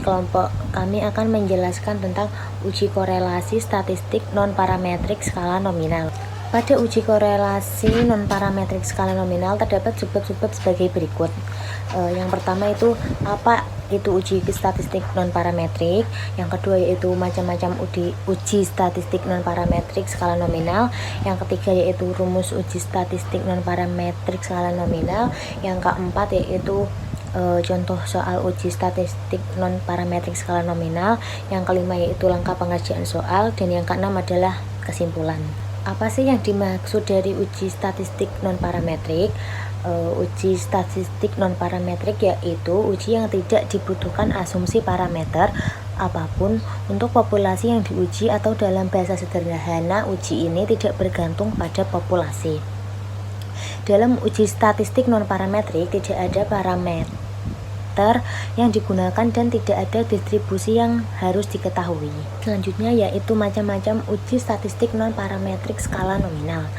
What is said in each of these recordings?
Kelompok kami akan menjelaskan tentang uji korelasi statistik non-parametrik skala nominal. Pada uji korelasi non-parametrik skala nominal terdapat sebab-sebab sebagai berikut. Yang pertama itu apa itu uji statistik non-parametrik. Yang kedua yaitu macam-macam uji statistik non-parametrik skala nominal. Yang ketiga yaitu rumus uji statistik non-parametrik skala nominal. Yang keempat yaitu contoh soal uji statistik non-parametrik skala nominal. Yang kelima yaitu langkah pengerjaan soal. Dan yang keenam adalah kesimpulan. Apa sih yang dimaksud dari uji statistik non-parametrik? Uji statistik non-parametrik yaitu uji yang tidak dibutuhkan asumsi parameter apapun untuk populasi yang diuji, atau dalam bahasa sederhana uji ini tidak bergantung pada populasi. Dalam uji statistik non-parametrik tidak ada parameter yang digunakan dan tidak ada distribusi yang harus diketahui. Selanjutnya yaitu macam-macam uji statistik non-parametrik skala nominal.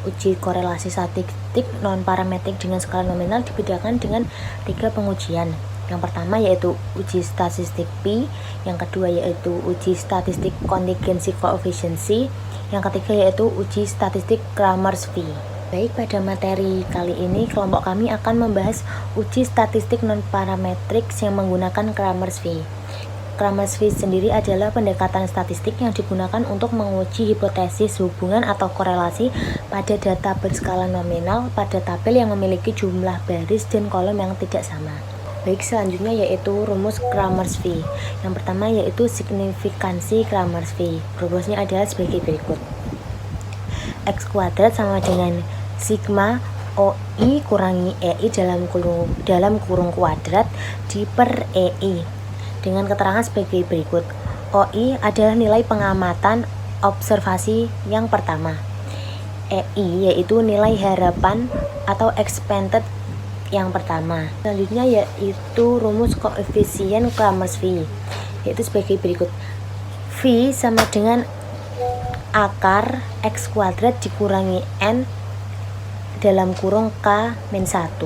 Uji korelasi statistik non-parametrik dengan skala nominal dibedakan dengan 3 pengujian. Yang pertama yaitu uji statistik P, yang kedua yaitu uji statistik contingency coefficient, yang ketiga yaitu uji statistik Cramer's V. Baik, pada materi kali ini kelompok kami akan membahas uji statistik non-parametrik yang menggunakan Cramer's V. Cramer's V sendiri adalah pendekatan statistik yang digunakan untuk menguji hipotesis hubungan atau korelasi pada data berskala nominal pada tabel yang memiliki jumlah baris dan kolom yang tidak sama. Baik, selanjutnya yaitu rumus Cramer's V. Yang pertama yaitu signifikansi Cramer's V. Rumusnya adalah sebagai berikut. X kuadrat sama dengan sigma OI kurangi EI dalam kurung kuadrat di per EI, dengan keterangan sebagai berikut. OI adalah nilai pengamatan observasi yang pertama. EI yaitu nilai harapan atau expected yang pertama. Selanjutnya yaitu rumus koefisien Cramer's V, yaitu sebagai berikut. V sama dengan akar X kuadrat dikurangi N dalam kurung K-1.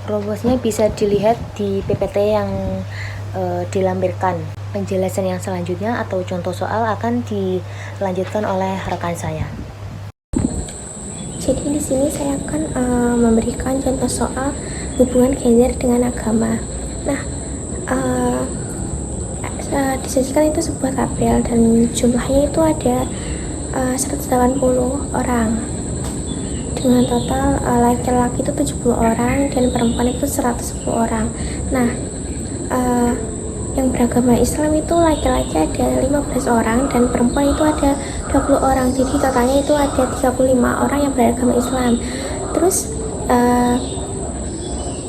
Rumusnya bisa dilihat di PPT yang dilampirkan. Penjelasan yang selanjutnya atau contoh soal akan dilanjutkan oleh rekan saya. Jadi di sini saya akan memberikan contoh soal hubungan gender dengan agama. Nah, disajikan itu sebuah tabel dan jumlahnya itu ada 180 orang. Dengan total laki-laki itu 70 orang dan perempuan itu 110 orang. Nah, yang beragama Islam itu laki-laki ada 15 orang dan perempuan itu ada 20 orang. Jadi totalnya itu ada 35 orang yang beragama Islam. Terus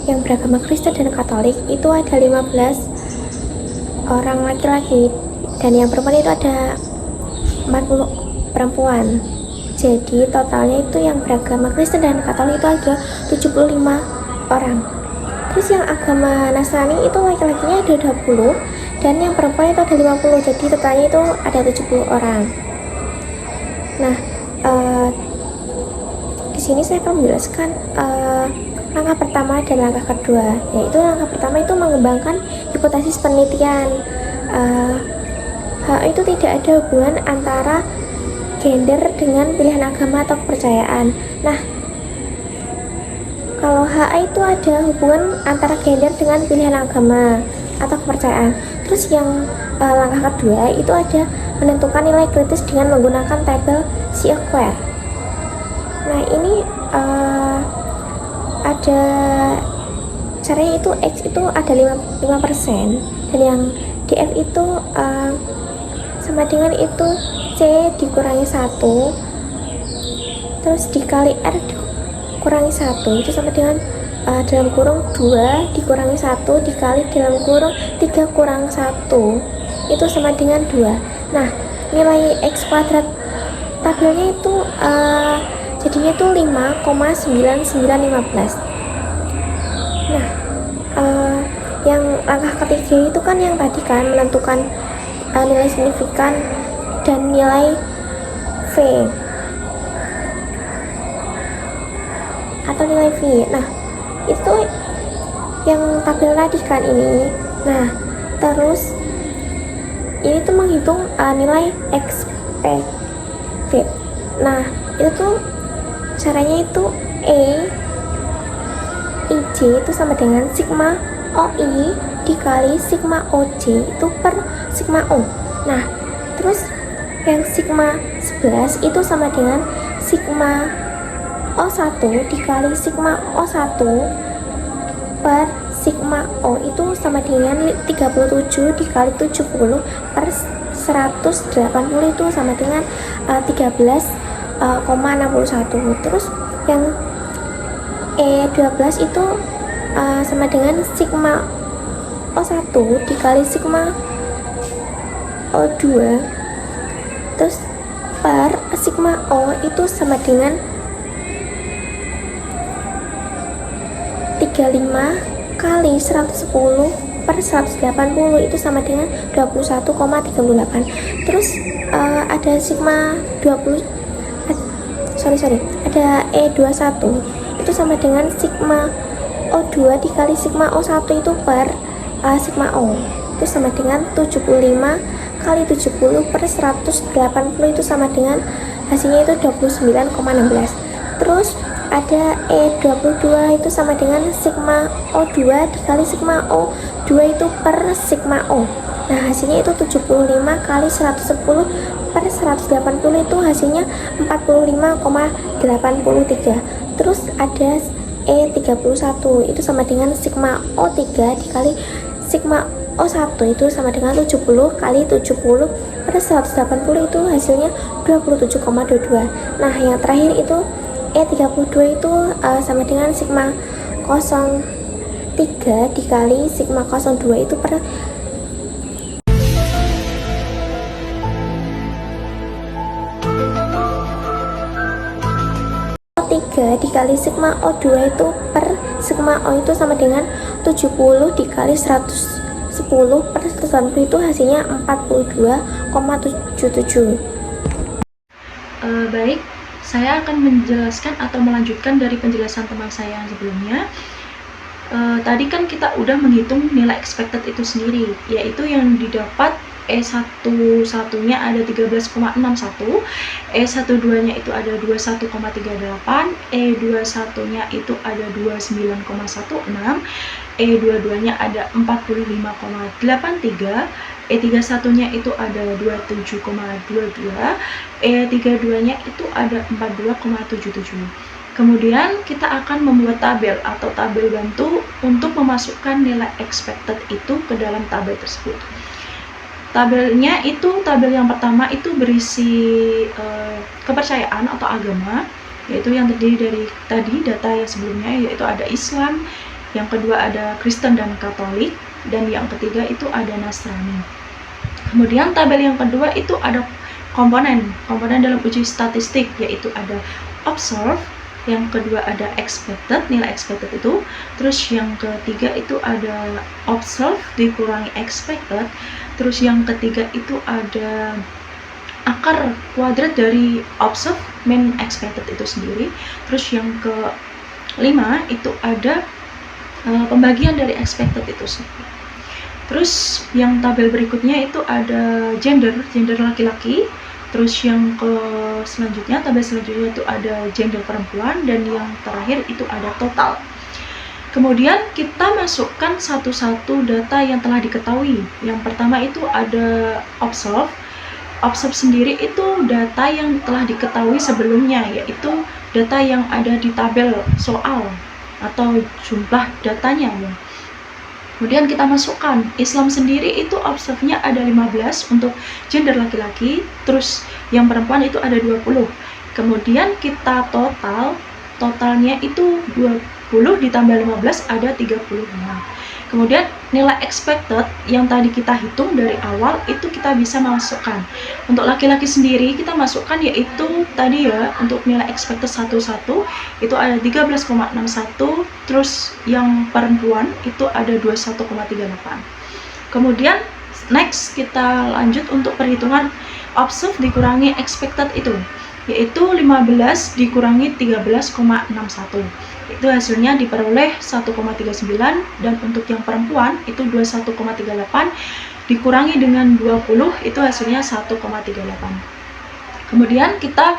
yang beragama Kristen dan Katolik itu ada 15 orang laki-laki dan yang perempuan itu ada 40 perempuan. Jadi totalnya itu yang beragama Kristen dan Katolik itu ada 75 orang. Terus yang agama Nasrani itu laki-lakinya ada 20 dan yang perempuan itu ada 50. Jadi totalnya itu ada 70 orang. Nah, di sini saya akan menjelaskan langkah pertama dan langkah kedua. Yaitu langkah pertama itu mengembangkan hipotesis penelitian. Itu tidak ada hubungan antara gender dengan pilihan agama atau kepercayaan. Nah, kalau HA itu ada hubungan antara gender dengan pilihan agama atau kepercayaan. Terus yang langkah kedua itu ada menentukan nilai kritis dengan menggunakan tabel chi-square. Nah, ini ada caranya itu X itu ada 5% dan yang df itu sama dengan itu C dikurangi 1 terus dikali R dikurangi 1 itu sama dengan dalam kurung 2 dikurangi 1 dikali dalam kurung 3 kurang 1 itu sama dengan 2. Nah, nilai X kuadrat tabelnya itu jadinya itu 5,9915. Nah, yang langkah ketiga itu kan yang tadi kan menentukan nilai signifikan dan nilai V atau nilai V. Nah, itu yang tabel tadi kan ini. Nah, terus ini tuh menghitung nilai expected. Nah, itu tuh caranya itu IJ itu sama dengan sigma OI dikali sigma OJ itu per sigma O. Nah, terus yang sigma 11 itu sama dengan sigma O1 dikali sigma O1 per sigma O itu sama dengan 37 dikali 70 per 180 itu sama dengan 13,61. Terus yang E12 itu sama dengan sigma O1 dikali sigma O2 terus per sigma O itu sama dengan 35 kali 110 per 180 itu sama dengan 21,38. Terus ada sigma 20 ada E21 itu sama dengan sigma O2 dikali sigma O1 itu per sigma O itu sama dengan 75 kali 70 per 180 itu sama dengan hasilnya itu 29,16. Terus ada E22 itu sama dengan sigma O2 dikali sigma O2 itu per sigma O. Nah, hasilnya itu 75 kali 110 per 180 itu hasilnya 45,83. Terus ada E31 itu sama dengan sigma O3 dikali sigma O1 itu sama dengan 70 kali 70 per 180 itu hasilnya 27,22. Nah, yang terakhir itu E32 itu sama dengan sigma 03 dikali sigma 02 itu per 3 dikali sigma O2 itu per sigma O itu sama dengan 70 dikali 110 per 180 itu hasilnya 42,77. Baik, saya akan menjelaskan atau melanjutkan dari penjelasan teman saya yang sebelumnya. Tadi kan kita udah menghitung nilai expected itu sendiri, yaitu yang didapat E11-nya ada 13,61, E12-nya itu ada 21,38, E21-nya itu ada 29,16, E22-nya ada 45,83, E31-nya itu ada 27,22, E32-nya itu ada 42,77. Kemudian kita akan membuat tabel atau tabel bantu untuk memasukkan nilai expected itu ke dalam tabel tersebut. Tabelnya itu, tabel yang pertama itu berisi kepercayaan atau agama, yaitu yang terdiri dari tadi data yang sebelumnya, yaitu ada Islam, yang kedua ada Kristen dan Katolik, dan yang ketiga itu ada Nasrani. Kemudian tabel yang kedua itu ada komponen dalam uji statistik, yaitu ada observe, yang kedua ada expected, nilai expected itu, terus yang ketiga itu ada observe dikurangi expected, terus yang ketiga itu ada akar kuadrat dari observe min expected itu sendiri, terus yang kelima itu ada pembagian dari expected itu sendiri. Terus yang tabel berikutnya itu ada gender laki-laki. Terus yang selanjutnya, tabel selanjutnya itu ada gender perempuan, dan yang terakhir itu ada total. Kemudian kita masukkan satu-satu data yang telah diketahui. Yang pertama itu ada observe. Observe sendiri itu data yang telah diketahui sebelumnya, yaitu data yang ada di tabel soal atau jumlah datanya ya. Kemudian kita masukkan, Islam sendiri itu observe-nya ada 15 untuk gender laki-laki, terus yang perempuan itu ada 20. Kemudian kita totalnya itu 20 ditambah 15 ada 35. Kemudian nilai expected yang tadi kita hitung dari awal itu kita bisa masukkan. Untuk laki-laki sendiri kita masukkan yaitu tadi ya, untuk nilai expected 11 itu ada 13,61, terus yang perempuan itu ada 21,38. Kemudian next kita lanjut untuk perhitungan observe dikurangi expected itu, yaitu 15 dikurangi 13,61. Itu hasilnya diperoleh 1,39, dan untuk yang perempuan itu 21,38 dikurangi dengan 20 itu hasilnya 1,38. Kemudian kita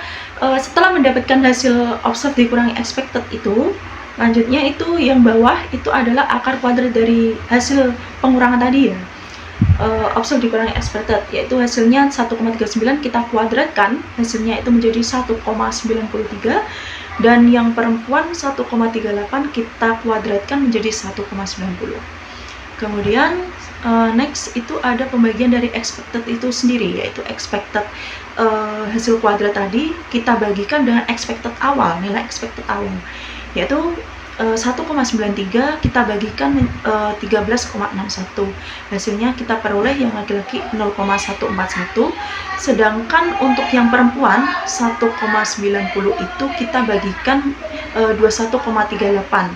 setelah mendapatkan hasil observe dikurangi expected itu, lanjutnya itu yang bawah itu adalah akar kuadrat dari hasil pengurangan tadi ya, observe dikurangi expected, yaitu hasilnya 1,39 kita kuadratkan, hasilnya itu menjadi 1,93, dan yang perempuan 1,38 kita kuadratkan menjadi 1,90. Kemudian next itu ada pembagian dari expected itu sendiri, yaitu expected hasil kuadrat tadi kita bagikan dengan expected awal, nilai expected awal, yaitu 1,93 kita bagikan 13,61, hasilnya kita peroleh yang laki-laki 0,141, sedangkan untuk yang perempuan 1,90 itu kita bagikan 21,38,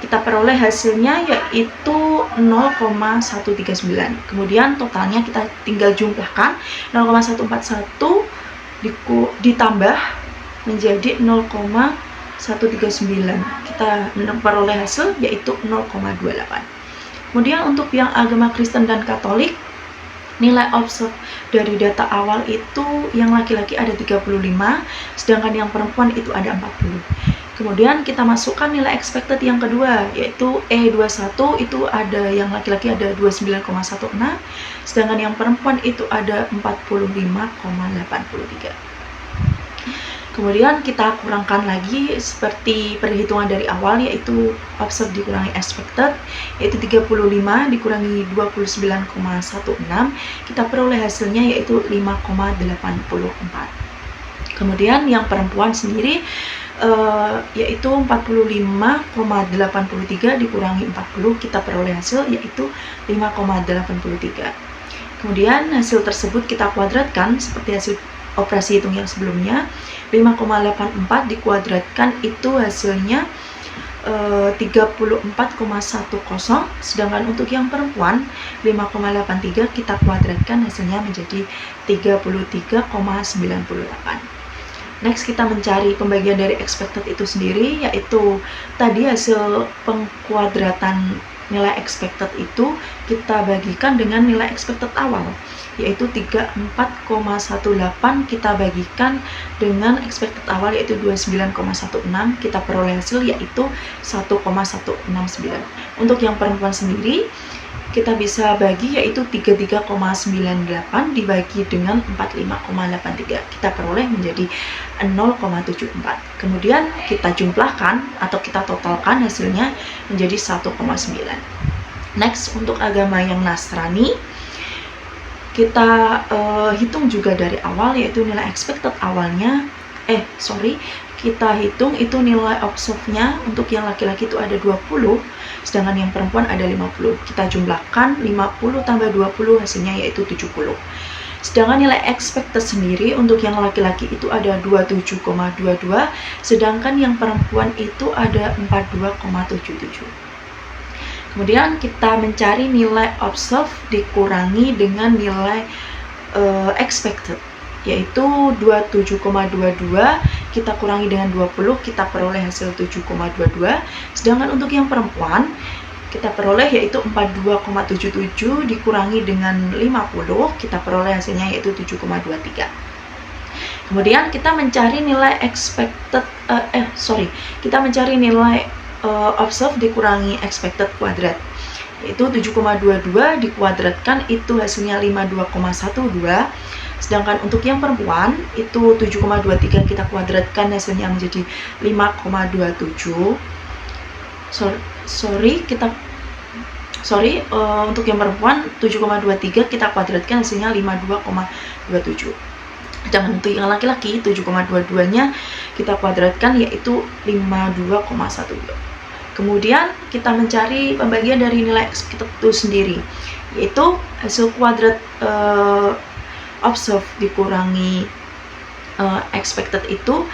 kita peroleh hasilnya yaitu 0,139. Kemudian totalnya kita tinggal jumlahkan, 0,141 ditambah menjadi 0,139, kita memperoleh hasil yaitu 0,28. Kemudian untuk yang agama Kristen dan Katolik, nilai observe dari data awal itu yang laki-laki ada 35, sedangkan yang perempuan itu ada 40. Kemudian kita masukkan nilai expected yang kedua, yaitu E21 itu ada yang laki-laki ada 29,16, sedangkan yang perempuan itu ada 45,83. Kemudian kita kurangkan lagi seperti perhitungan dari awal, yaitu observe dikurangi expected, yaitu 35 dikurangi 29,16, kita peroleh hasilnya yaitu 5,84. Kemudian yang perempuan sendiri yaitu 45,83 dikurangi 40, kita peroleh hasil yaitu 5,83. Kemudian hasil tersebut kita kuadratkan seperti hasil operasi hitung yang sebelumnya, 5,84 dikuadratkan itu hasilnya 34,10, sedangkan untuk yang perempuan 5,83 kita kuadratkan hasilnya menjadi 33,98. Next kita mencari pembagian dari expected itu sendiri, yaitu tadi hasil pengkuadratan nilai expected itu kita bagikan dengan nilai expected awal, yaitu 34,18 kita bagikan dengan expected awal yaitu 29,16, kita peroleh hasil yaitu 1,169. Untuk yang perempuan sendiri kita bisa bagi yaitu 33,98 dibagi dengan 45,83, kita peroleh menjadi 0,74. Kemudian kita jumlahkan atau kita totalkan hasilnya menjadi 1,9. Next untuk agama yang Nasrani, kita hitung juga dari awal, yaitu nilai expected awalnya kita hitung itu nilai observe-nya untuk yang laki-laki itu ada 20, sedangkan yang perempuan ada 50. Kita jumlahkan 50 tambah 20 hasilnya yaitu 70. Sedangkan nilai expected sendiri untuk yang laki-laki itu ada 27,22, sedangkan yang perempuan itu ada 42,77. Kemudian kita mencari nilai observe dikurangi dengan nilai expected, yaitu 27,22 kita kurangi dengan 20, kita peroleh hasil 7,22. Sedangkan untuk yang perempuan kita peroleh yaitu 42,77 dikurangi dengan 50, kita peroleh hasilnya yaitu 7,23. Kemudian kita mencari nilai observe dikurangi expected kuadrat, yaitu 7,22 dikuadratkan itu hasilnya 52,12. Sedangkan untuk yang perempuan itu 7,23 kita kuadratkan hasilnya menjadi 5,27. untuk yang perempuan 7,23 kita kuadratkan hasilnya 52,27. Sedangkan untuk yang laki-laki 7,22-nya kita kuadratkan yaitu 52,12. Kemudian kita mencari pembagian dari nilai expected itu sendiri, yaitu hasil kuadrat observed dikurangi expected itu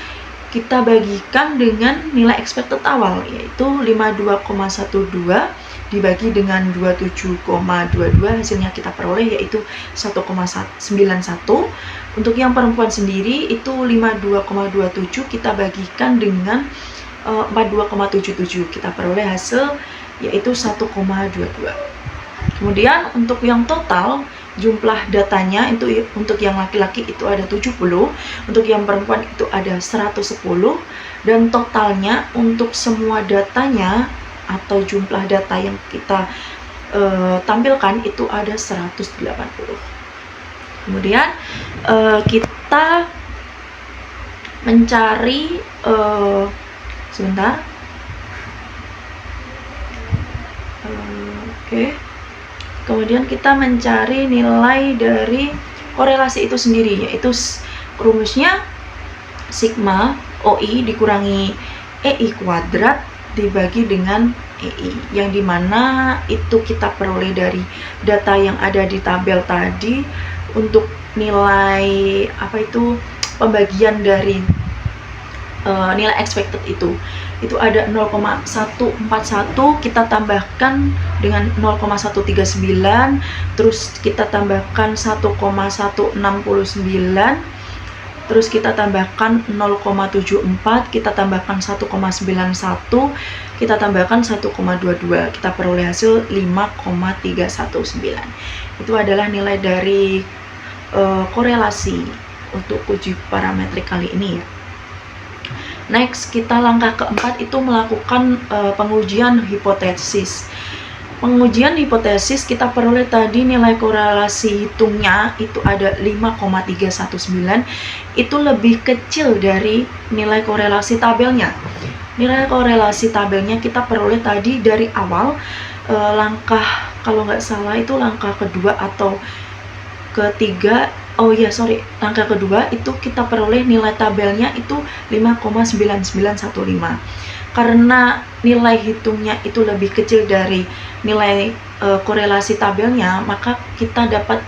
kita bagikan dengan nilai expected awal, yaitu 52,12 dibagi dengan 27,22, hasilnya kita peroleh yaitu 1,91. Untuk yang perempuan sendiri itu 52,27 kita bagikan dengan 42,77, kita peroleh hasil yaitu 1,22. Kemudian untuk yang total jumlah datanya itu untuk yang laki-laki itu ada 70, untuk yang perempuan itu ada 110, dan totalnya untuk semua datanya atau jumlah data yang kita tampilkan itu ada 180. Kemudian kita mencari kemudian kita mencari nilai dari korelasi itu sendiri, yaitu rumusnya sigma OI dikurangi EI kuadrat dibagi dengan EI, yang dimana itu kita peroleh dari data yang ada di tabel tadi. Untuk nilai pembagian dari nilai expected itu ada 0,141, kita tambahkan dengan 0,139, terus kita tambahkan 1,169, terus kita tambahkan 0,74, kita tambahkan 1,91, kita tambahkan 1,22, kita peroleh hasil 5,319. Itu adalah nilai dari korelasi untuk uji parametrik kali ini ya. Next, kita langkah keempat itu melakukan pengujian hipotesis. Pengujian hipotesis kita peroleh tadi nilai korelasi hitungnya itu ada 5,319, itu lebih kecil dari nilai korelasi tabelnya. Nilai korelasi tabelnya kita peroleh tadi dari awal, langkah kalau nggak salah itu langkah kedua atau ketiga, langkah kedua itu kita peroleh nilai tabelnya itu 5,9915. Karena nilai hitungnya itu lebih kecil dari nilai korelasi tabelnya, maka kita dapat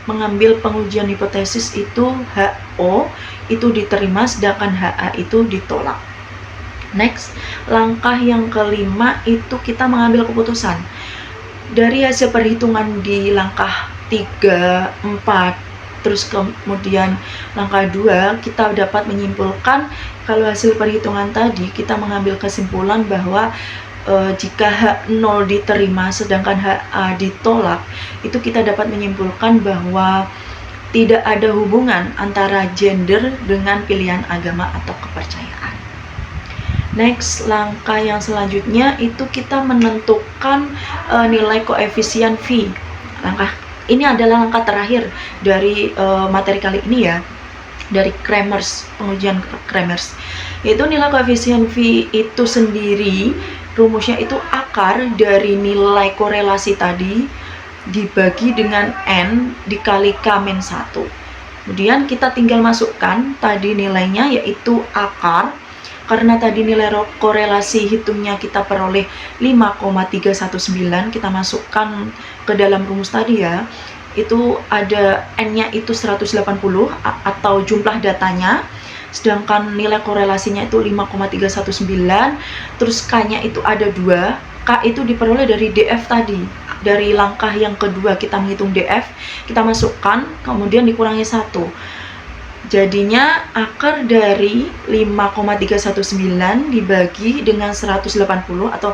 mengambil pengujian hipotesis itu HO itu diterima, sedangkan HA itu ditolak. Next, langkah yang kelima itu kita mengambil keputusan. Dari hasil perhitungan di langkah 3, 4, terus kemudian langkah 2, kita dapat menyimpulkan kalau hasil perhitungan tadi kita mengambil kesimpulan bahwa jika H0 diterima sedangkan HA ditolak, itu kita dapat menyimpulkan bahwa tidak ada hubungan antara gender dengan pilihan agama atau kepercayaan. Next, langkah yang selanjutnya itu kita menentukan nilai koefisien V. Ini adalah langkah terakhir dari materi kali ini ya, dari Kramers, pengujian Kramers. Yaitu nilai koefisien V itu sendiri, rumusnya itu akar dari nilai korelasi tadi dibagi dengan N dikali K-1. Kemudian kita tinggal masukkan tadi nilainya, yaitu akar. Karena tadi nilai korelasi hitungnya kita peroleh 5,319, kita masukkan ke dalam rumus tadi ya. Itu ada N-nya itu 180 atau jumlah datanya, sedangkan nilai korelasinya itu 5,319, terus K-nya itu ada 2. K itu diperoleh dari DF tadi. Dari langkah yang kedua kita menghitung DF, kita masukkan, kemudian dikurangi 1. Jadinya akar dari 5,319 dibagi dengan 180 atau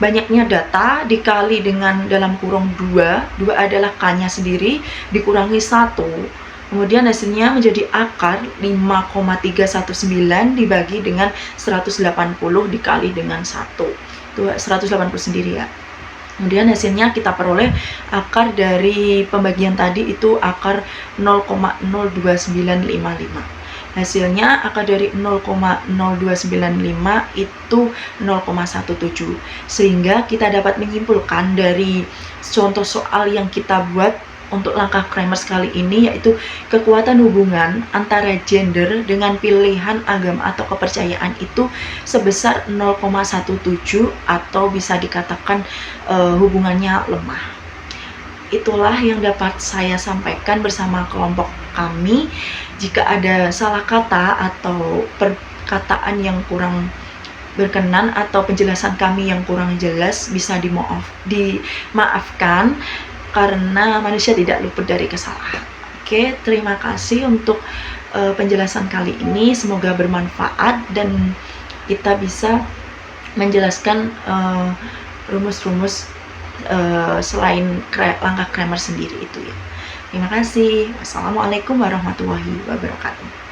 banyaknya data dikali dengan dalam kurung 2 adalah K-nya sendiri, dikurangi 1. Kemudian hasilnya menjadi akar 5,319 dibagi dengan 180 dikali dengan 1. Itu 180 sendiri ya. Kemudian hasilnya kita peroleh akar dari pembagian tadi itu akar 0,02955. Hasilnya akar dari 0,0295 itu 0,17. Sehingga kita dapat menyimpulkan dari contoh soal yang kita buat untuk langkah Kramers kali ini, yaitu kekuatan hubungan antara gender dengan pilihan agama atau kepercayaan itu sebesar 0,17 atau bisa dikatakan hubungannya lemah. Itulah yang dapat saya sampaikan bersama kelompok kami. Jika ada salah kata atau perkataan yang kurang berkenan atau penjelasan kami yang kurang jelas, bisa dimaafkan karena manusia tidak luput dari kesalahan. Oke, terima kasih untuk penjelasan kali ini. Semoga bermanfaat dan kita bisa menjelaskan rumus-rumus selain langkah Kramers sendiri itu ya. Terima kasih. Wassalamualaikum warahmatullahi wabarakatuh.